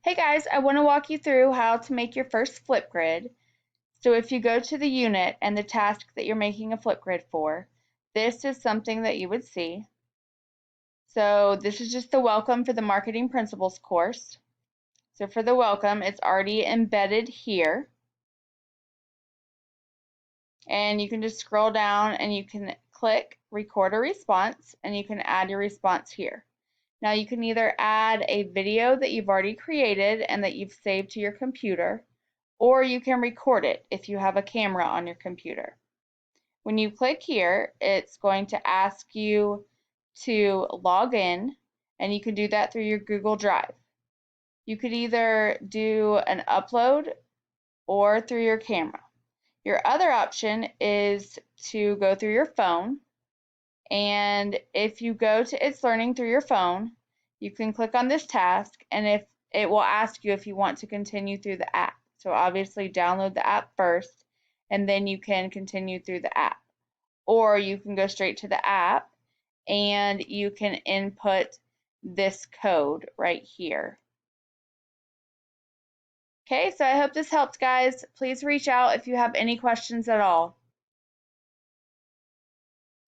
Hey guys, I want to walk you through how to make your first Flipgrid. So if you go to the unit and the task that you're making a Flipgrid for, this is something that you would see. So this is just the welcome for the Marketing Principles course. So for the welcome, it's already embedded here. And you can just scroll down and you can click record a response and you can add your response here. Now you can either add a video that you've already created and that you've saved to your computer, or you can record it if you have a camera on your computer. When you click here, it's going to ask you to log in, and you can do that through your Google Drive. You could either do an upload or through your camera. Your other option is to go through your phone, and if you go to It's Learning through your phone, you can click on this task, and if it will ask you if you want to continue through the app. So obviously download the app first, and then you can continue through the app. Or you can go straight to the app, and you can input this code right here. Okay, so I hope this helped, guys. Please reach out if you have any questions at all.